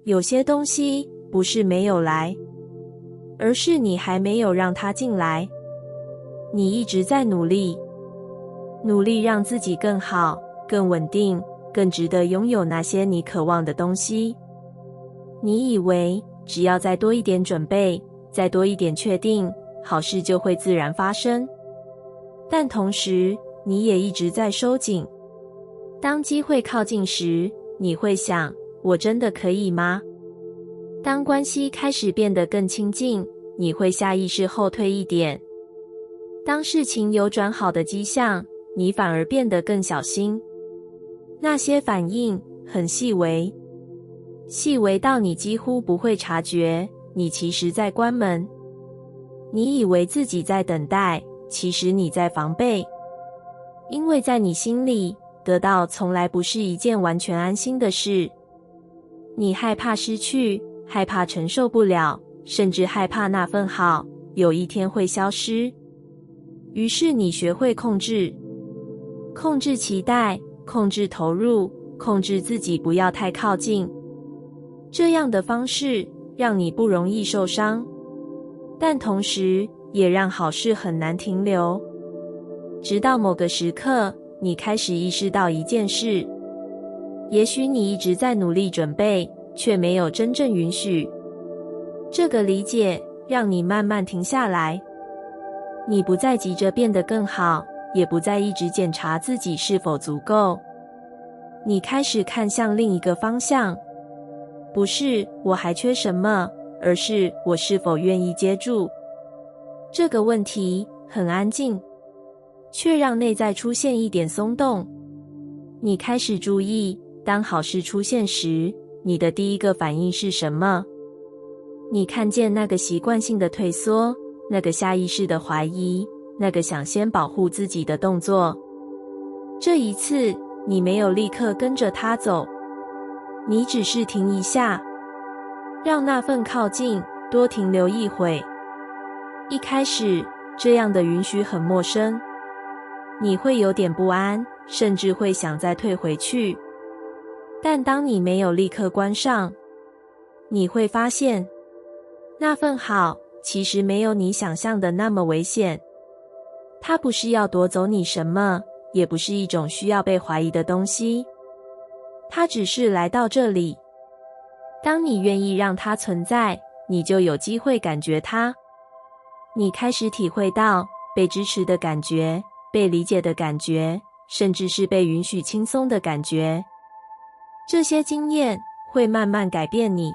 有些东西不是没有来，而是你还没有让它进来。你一直在努力，努力让自己更好、更稳定、更值得拥有那些你渴望的东西。你以为只要再多一点准备，再多一点确定，好事就会自然发生。但同时，你也一直在收紧。当机会靠近时，你会想，我真的可以吗？当关系开始变得更亲近，你会下意识后退一点。当事情有转好的迹象，你反而变得更小心。那些反应很细微，细微到你几乎不会察觉，你其实在关门。你以为自己在等待，其实你在防备。因为在你心里，得到从来不是一件完全安心的事。你害怕失去，害怕承受不了，甚至害怕那份好有一天会消失。于是你学会控制，控制期待，控制投入，控制自己不要太靠近。这样的方式让你不容易受伤，但同时也让好事很难停留。直到某个时刻，你开始意识到一件事，也许你一直在努力准备，却没有真正允许。这个理解让你慢慢停下来。你不再急着变得更好，也不再一直检查自己是否足够。你开始看向另一个方向，不是我还缺什么，而是我是否愿意接住。这个问题很安静，却让内在出现一点松动。你开始注意，当好事出现时，你的第一个反应是什么？你看见那个习惯性的退缩，那个下意识的怀疑，那个想先保护自己的动作。这一次，你没有立刻跟着他走，你只是停一下，让那份靠近多停留一会。一开始，这样的允许很陌生，你会有点不安，甚至会想再退回去。但当你没有立刻关上，你会发现，那份好其实没有你想象的那么危险。它不是要夺走你什么，也不是一种需要被怀疑的东西。它只是来到这里。当你愿意让它存在，你就有机会感觉它。你开始体会到被支持的感觉，被理解的感觉，甚至是被允许轻松的感觉。这些经验会慢慢改变你。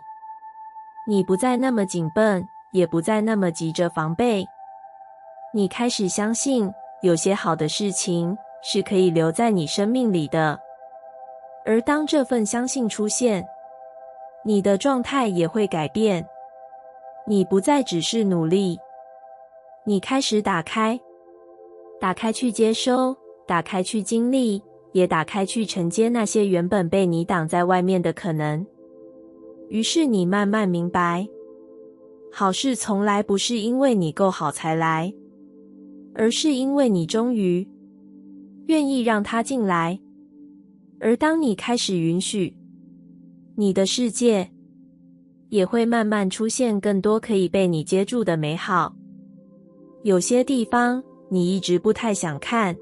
你不再那么紧绷，也不再那么急着防备。你开始相信，有些好的事情是可以留在你生命里的。而当这份相信出现，你的状态也会改变。你不再只是努力，你开始打开去接收，打开去经历，也打开去承接那些原本被你挡在外面的可能。于是你慢慢明白，好事从来不是因为你够好才来，而是因为你终于愿意让它进来。而当你开始允许，你的世界也会慢慢出现更多可以被你接住的美好。有些地方你一直不太想看，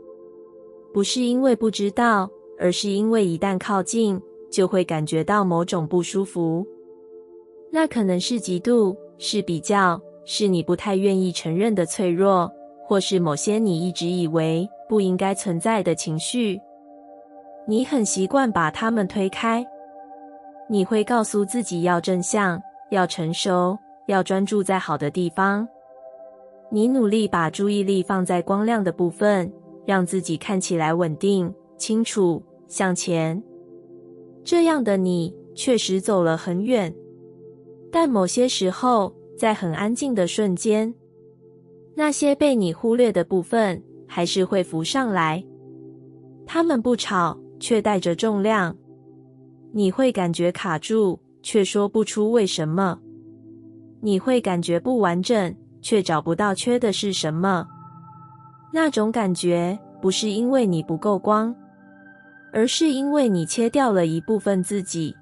不是因为不知道，而是因为一旦靠近，就会感觉到某种不舒服。那可能是嫉妒，是比较，是你不太愿意承认的脆弱，或是某些你一直以为不应该存在的情绪。你很习惯把它们推开。你会告诉自己要正向，要成熟，要专注在好的地方。你努力把注意力放在光亮的部分，让自己看起来稳定、清楚、向前。这样的你确实走了很远，但某些时候，在很安静的瞬间，那些被你忽略的部分还是会浮上来。它们不吵，却带着重量。你会感觉卡住，却说不出为什么。你会感觉不完整，却找不到缺的是什么。那种感觉不是因为你不够光，而是因为你切掉了一部分自己。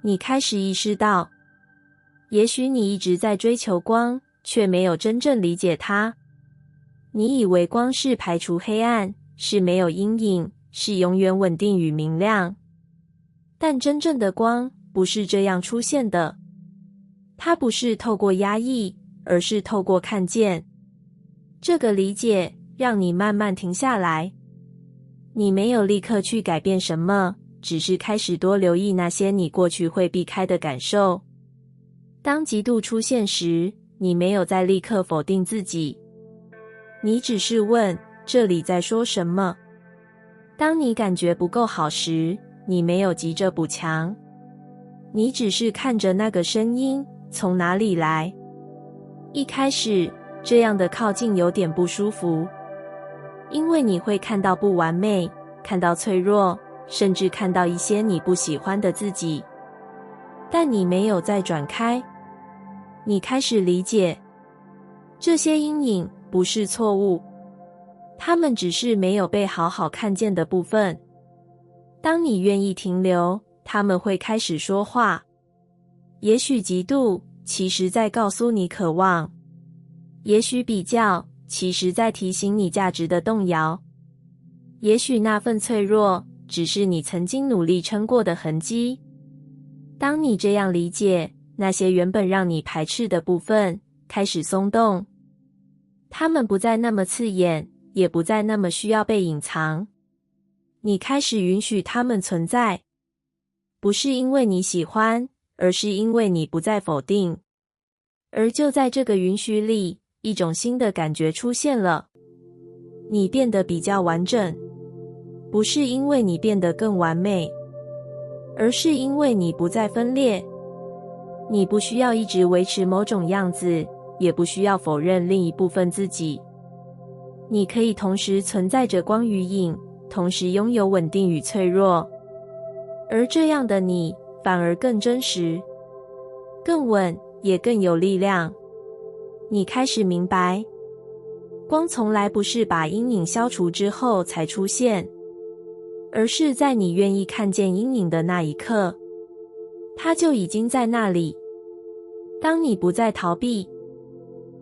你开始意识到，也许你一直在追求光，却没有真正理解它。你以为光是排除黑暗，是没有阴影，是永远稳定与明亮。但真正的光不是这样出现的，它不是透过压抑，而是透过看见。这个理解让你慢慢停下来。你没有立刻去改变什么，只是开始多留意那些你过去会避开的感受。当嫉妒出现时，你没有再立刻否定自己，你只是问这里在说什么。当你感觉不够好时，你没有急着补强，你只是看着那个声音从哪里来。一开始，这样的靠近有点不舒服，因为你会看到不完美，看到脆弱，甚至看到一些你不喜欢的自己。但你没有再转开，你开始理解，这些阴影不是错误，它们只是没有被好好看见的部分。当你愿意停留，它们会开始说话。也许嫉妒其实在告诉你渴望，也许比较其实在提醒你价值的动摇，也许那份脆弱只是你曾经努力撑过的痕迹。当你这样理解，那些原本让你排斥的部分开始松动，它们不再那么刺眼，也不再那么需要被隐藏。你开始允许它们存在，不是因为你喜欢，而是因为你不再否定。而就在这个允许里，一种新的感觉出现了。你变得比较完整，不是因为你变得更完美，而是因为你不再分裂。你不需要一直维持某种样子，也不需要否认另一部分自己。你可以同时存在着光与影，同时拥有稳定与脆弱。而这样的你反而更真实，更稳，也更有力量。你开始明白，光从来不是把阴影消除之后才出现，而是在你愿意看见阴影的那一刻，它就已经在那里。当你不再逃避，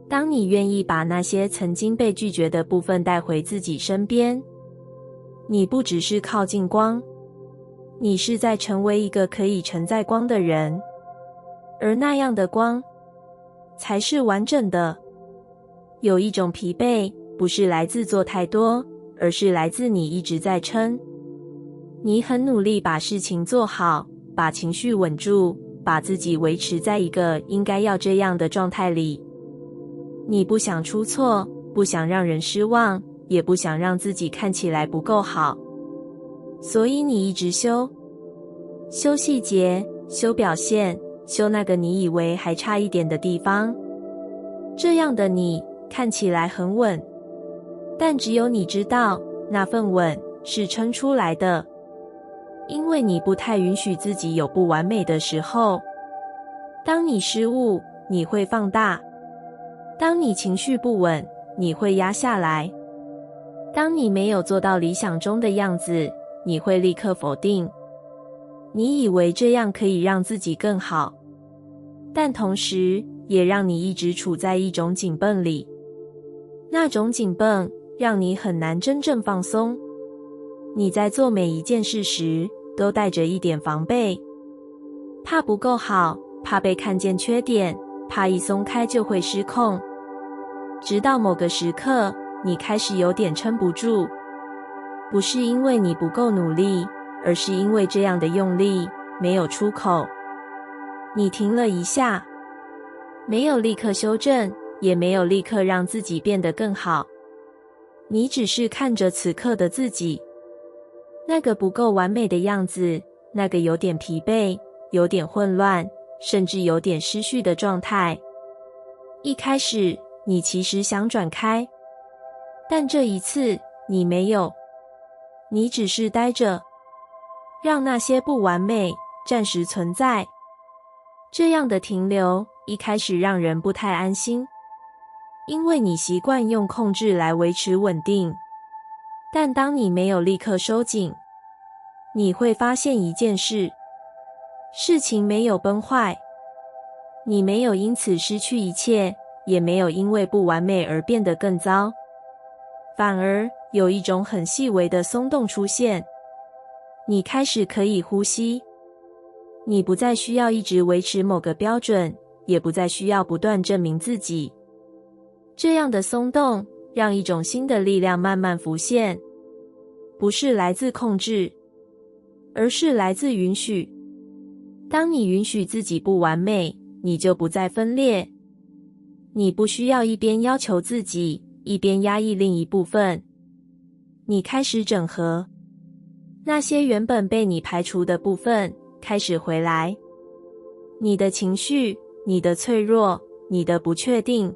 当你愿意把那些曾经被拒绝的部分带回自己身边，你不只是靠近光，你是在成为一个可以承载光的人，而那样的光才是完整的。有一种疲惫，不是来自做太多，而是来自你一直在撑。你很努力把事情做好，把情绪稳住，把自己维持在一个应该要这样的状态里。你不想出错，不想让人失望，也不想让自己看起来不够好。所以你一直修细节，修表现，修那个你以为还差一点的地方。这样的你看起来很稳，但只有你知道，那份稳是撑出来的。因为你不太允许自己有不完美的时候。当你失误，你会放大；当你情绪不稳，你会压下来；当你没有做到理想中的样子，你会立刻否定。你以为这样可以让自己更好，但同时也让你一直处在一种紧绷里。那种紧绷让你很难真正放松。你在做每一件事时都带着一点防备，怕不够好，怕被看见缺点，怕一松开就会失控。直到某个时刻，你开始有点撑不住，不是因为你不够努力，而是因为这样的用力没有出口。你停了一下，没有立刻修正，也没有立刻让自己变得更好。你只是看着此刻的自己，那个不够完美的样子，那个有点疲惫，有点混乱，甚至有点失序的状态。一开始，你其实想转开，但这一次你没有，你只是待着，让那些不完美暂时存在。这样的停留一开始让人不太安心，因为你习惯用控制来维持稳定。但当你没有立刻收紧，你会发现一件事，事情没有崩坏，你没有因此失去一切，也没有因为不完美而变得更糟，反而有一种很细微的松动出现。你开始可以呼吸，你不再需要一直维持某个标准，也不再需要不断证明自己。这样的松动让一种新的力量慢慢浮现，不是来自控制，而是来自允许。当你允许自己不完美，你就不再分裂。你不需要一边要求自己，一边压抑另一部分。你开始整合，那些原本被你排除的部分开始回来。你的情绪，你的脆弱，你的不确定，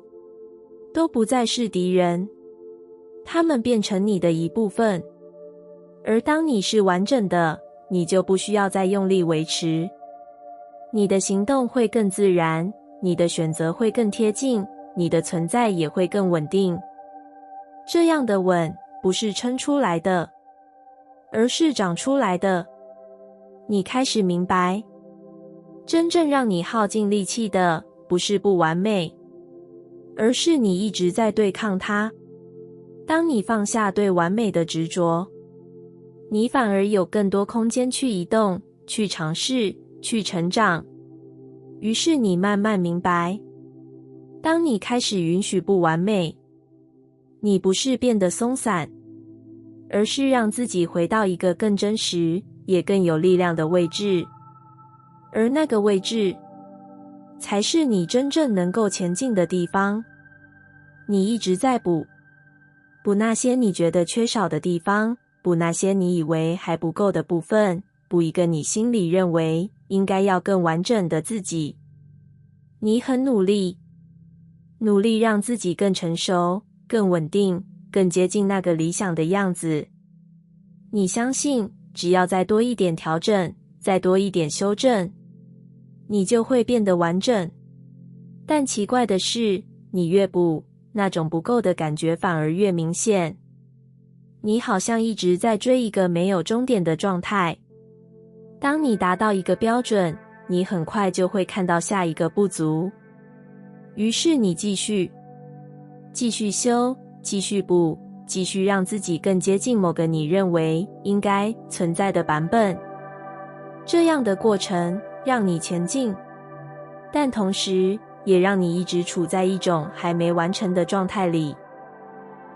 都不再是敌人，它们变成你的一部分。而当你是完整的，你就不需要再用力维持。你的行动会更自然，你的选择会更贴近，你的存在也会更稳定。这样的稳，不是撑出来的，而是长出来的。你开始明白，真正让你耗尽力气的，不是不完美，而是你一直在对抗它。当你放下对完美的执着，你反而有更多空间去移动，去尝试，去成长。于是你慢慢明白，当你开始允许不完美，你不是变得松散，而是让自己回到一个更真实，也更有力量的位置。而那个位置，才是你真正能够前进的地方。你一直在补那些你觉得缺少的地方，补那些你以为还不够的部分，补一个你心里认为应该要更完整的自己。你很努力让自己更成熟，更稳定，更接近那个理想的样子。你相信，只要再多一点调整，再多一点修正，你就会变得完整。但奇怪的是，你越补，那种不够的感觉反而越明显。你好像一直在追一个没有终点的状态。当你达到一个标准，你很快就会看到下一个不足。于是你继续修，继续补，继续让自己更接近某个你认为应该存在的版本。这样的过程让你前进，但同时也让你一直处在一种还没完成的状态里。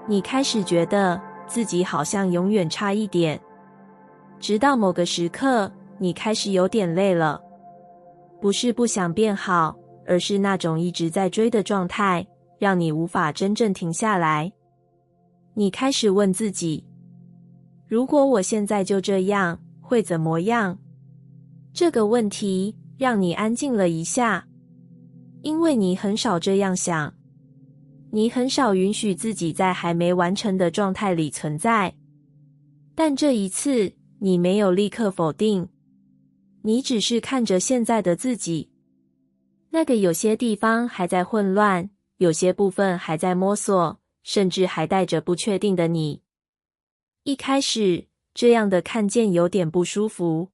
你开始觉得自己好像永远差一点，直到某个时刻，你开始有点累了。不是不想变好，而是那种一直在追的状态，让你无法真正停下来。你开始问自己，如果我现在就这样，会怎么样？这个问题让你安静了一下，因为你很少这样想。你很少允许自己在还没完成的状态里存在。但这一次，你没有立刻否定，你只是看着现在的自己。那个有些地方还在混乱，有些部分还在摸索，甚至还带着不确定的你。一开始，这样的看见有点不舒服，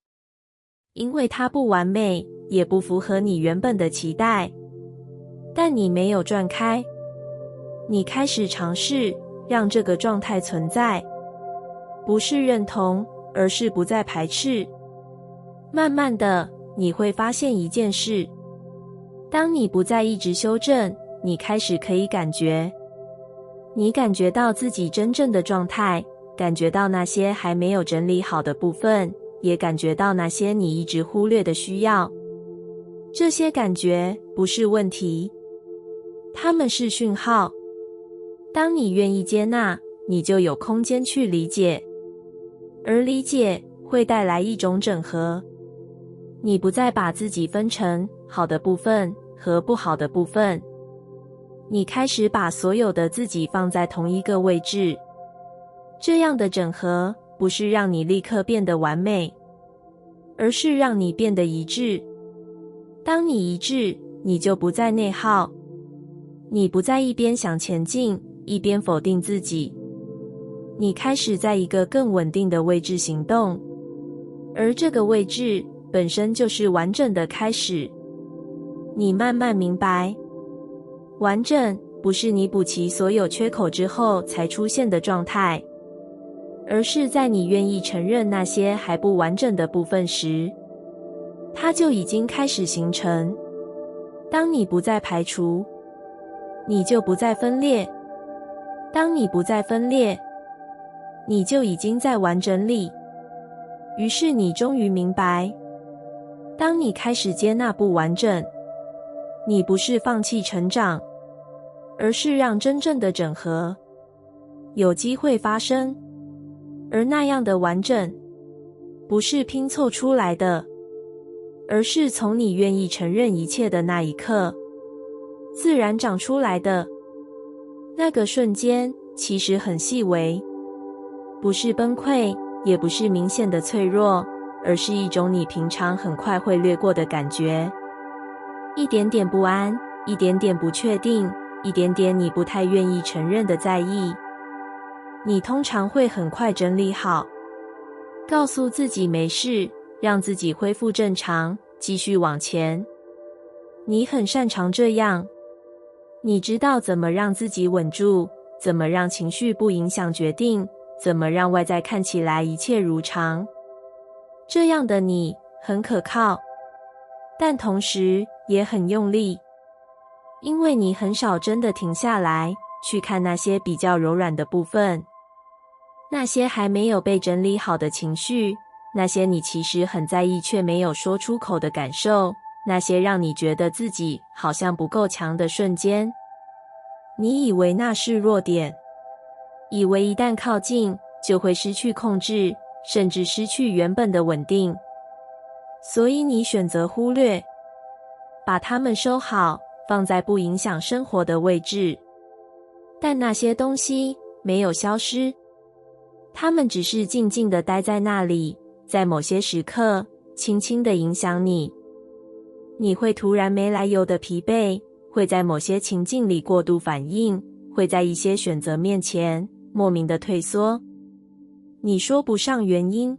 因为它不完美，也不符合你原本的期待。但你没有转开，你开始尝试让这个状态存在，不是认同，而是不再排斥。慢慢的，你会发现一件事，当你不再一直修正，你开始可以感觉，你感觉到自己真正的状态，感觉到那些还没有整理好的部分，也感觉到那些你一直忽略的需要。这些感觉不是问题，它们是讯号。当你愿意接纳，你就有空间去理解，而理解会带来一种整合。你不再把自己分成好的部分和不好的部分，你开始把所有的自己放在同一个位置。这样的整合不是让你立刻变得完美，而是让你变得一致。当你一致，你就不再内耗，你不再一边想前进，一边否定自己。你开始在一个更稳定的位置行动，而这个位置本身就是完整的开始。你慢慢明白，完整不是你补齐所有缺口之后才出现的状态，而是在你愿意承认那些还不完整的部分时，它就已经开始形成。当你不再排除，你就不再分裂。当你不再分裂，你就已经在完整里。于是你终于明白，当你开始接纳不完整，你不是放弃成长，而是让真正的整合有机会发生。而那样的完整，不是拼凑出来的，而是从你愿意承认一切的那一刻，自然长出来的。那个瞬间其实很细微，不是崩溃，也不是明显的脆弱，而是一种你平常很快会略过的感觉。一点点不安，一点点不确定，一点点你不太愿意承认的在意。你通常会很快整理好，告诉自己没事，让自己恢复正常，继续往前。你很擅长这样，你知道怎么让自己稳住，怎么让情绪不影响决定，怎么让外在看起来一切如常。这样的你很可靠，但同时也很用力，因为你很少真的停下来，去看那些比较柔软的部分，那些还没有被整理好的情绪，那些你其实很在意却没有说出口的感受，那些让你觉得自己好像不够强的瞬间。你以为那是弱点，以为一旦靠近就会失去控制，甚至失去原本的稳定，所以你选择忽略，把它们收好，放在不影响生活的位置。但那些东西没有消失，它们只是静静地待在那里，在某些时刻轻轻地影响你。你会突然没来由的疲惫，会在某些情境里过度反应，会在一些选择面前莫名的退缩。你说不上原因，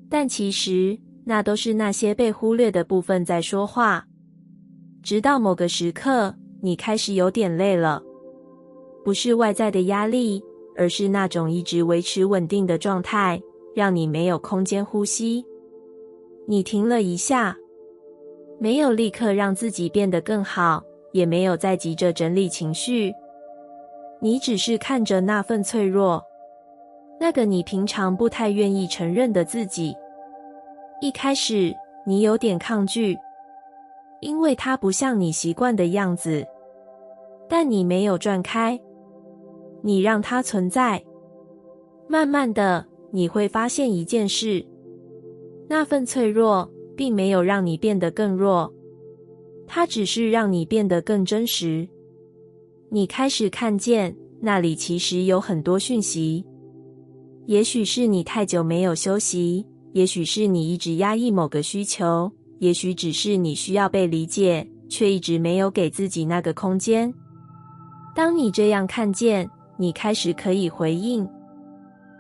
但其实那都是那些被忽略的部分在说话。直到某个时刻，你开始有点累了，不是外在的压力，而是那种一直维持稳定的状态，让你没有空间呼吸。你停了一下，没有立刻让自己变得更好，也没有再急着整理情绪，你只是看着那份脆弱，那个你平常不太愿意承认的自己。一开始你有点抗拒，因为它不像你习惯的样子，但你没有转开，你让它存在。慢慢的，你会发现一件事，那份脆弱并没有让你变得更弱，它只是让你变得更真实。你开始看见那里其实有很多讯息，也许是你太久没有休息，也许是你一直压抑某个需求，也许只是你需要被理解，却一直没有给自己那个空间。当你这样看见，你开始可以回应，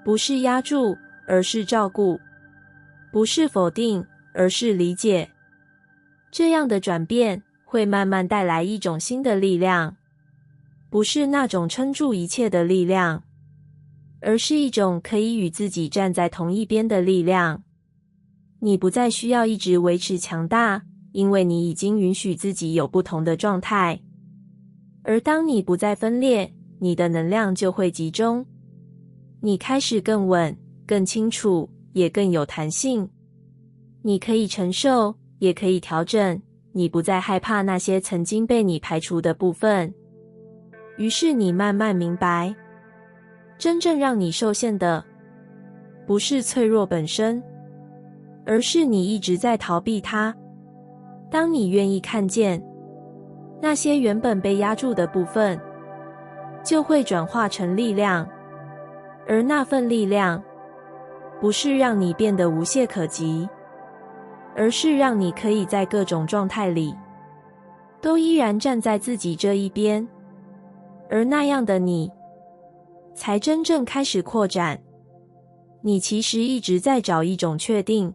不是压住，而是照顾；不是否定，而是理解。这样的转变会慢慢带来一种新的力量，不是那种撑住一切的力量，而是一种可以与自己站在同一边的力量。你不再需要一直维持强大，因为你已经允许自己有不同的状态。而当你不再分裂，你的能量就会集中。你开始更稳，更清楚，也更有弹性。你可以承受，也可以调整，你不再害怕那些曾经被你排除的部分。于是你慢慢明白，真正让你受限的，不是脆弱本身，而是你一直在逃避它。当你愿意看见那些原本被压住的部分，就会转化成力量。而那份力量，不是让你变得无懈可击，而是让你可以在各种状态里，都依然站在自己这一边。而那样的你，才真正开始扩展。你其实一直在找一种确定，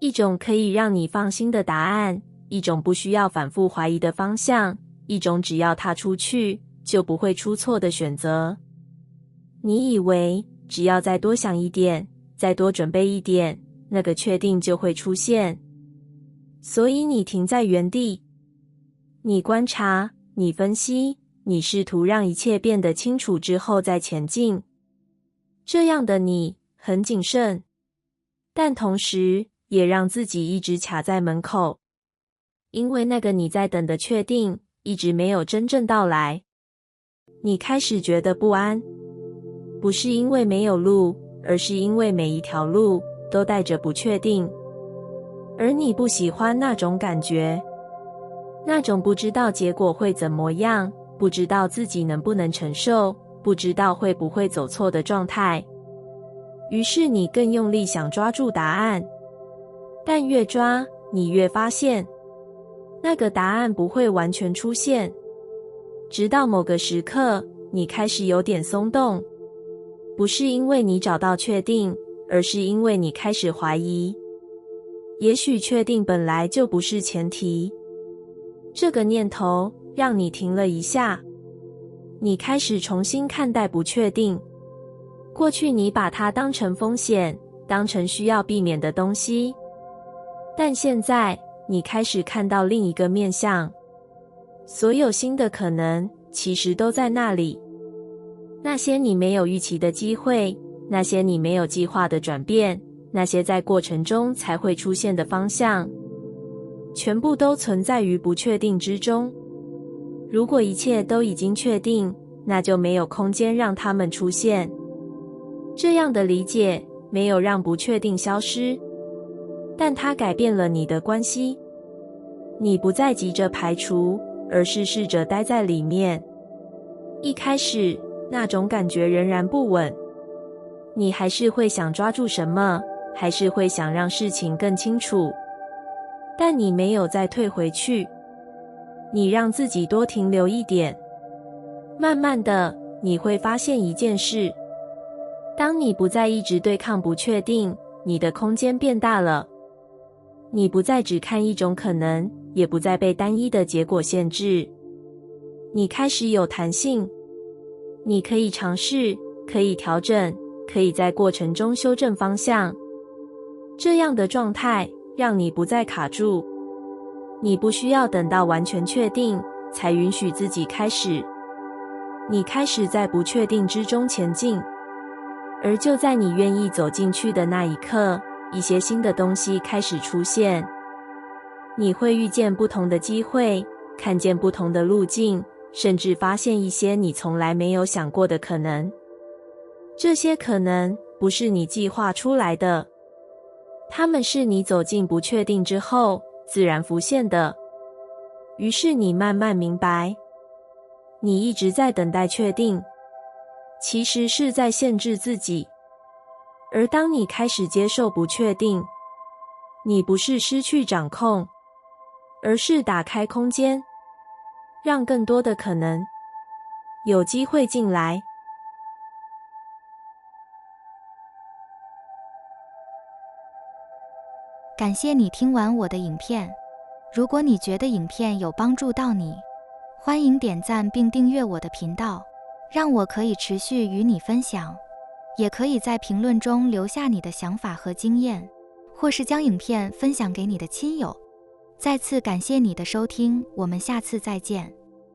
一种可以让你放心的答案，一种不需要反复怀疑的方向，一种只要踏出去就不会出错的选择。你以为只要再多想一点，再多准备一点，那个确定就会出现。所以你停在原地，你观察，你分析，你试图让一切变得清楚之后再前进。这样的你很谨慎，但同时也让自己一直卡在门口，因为那个你在等的确定一直没有真正到来。你开始觉得不安，不是因为没有路，而是因为每一条路都带着不确定。而你不喜欢那种感觉，那种不知道结果会怎么样，不知道自己能不能承受，不知道会不会走错的状态。于是你更用力想抓住答案，但越抓，你越发现，那个答案不会完全出现。直到某个时刻，你开始有点松动，不是因为你找到确定，而是因为你开始怀疑。也许确定本来就不是前提。这个念头让你停了一下，你开始重新看待不确定。过去你把它当成风险，当成需要避免的东西，但现在你开始看到另一个面向，所有新的可能其实都在那里。那些你没有预期的机会，那些你没有计划的转变，那些在过程中才会出现的方向，全部都存在于不确定之中。如果一切都已经确定，那就没有空间让它们出现。这样的理解没有让不确定消失，但它改变了你的关系。你不再急着排除，而是试着待在里面。一开始，那种感觉仍然不稳，你还是会想抓住什么，还是会想让事情更清楚，但你没有再退回去，你让自己多停留一点。慢慢的，你会发现一件事，当你不再一直对抗不确定，你的空间变大了。你不再只看一种可能，也不再被单一的结果限制。你开始有弹性，你可以尝试，可以调整，可以在过程中修正方向。这样的状态让你不再卡住，你不需要等到完全确定才允许自己开始。你开始在不确定之中前进，而就在你愿意走进去的那一刻，一些新的东西开始出现。你会遇见不同的机会，看见不同的路径，甚至发现一些你从来没有想过的可能。这些可能不是你计划出来的，它们是你走进不确定之后自然浮现的。于是你慢慢明白，你一直在等待确定，其实是在限制自己。而当你开始接受不确定，你不是失去掌控，而是打开空间，让更多的可能有机会进来。感谢你听完我的影片。如果你觉得影片有帮助到你，欢迎点赞并订阅我的频道，让我可以持续与你分享。也可以在评论中留下你的想法和经验，或是将影片分享给你的亲友。再次感谢你的收听，我们下次再见。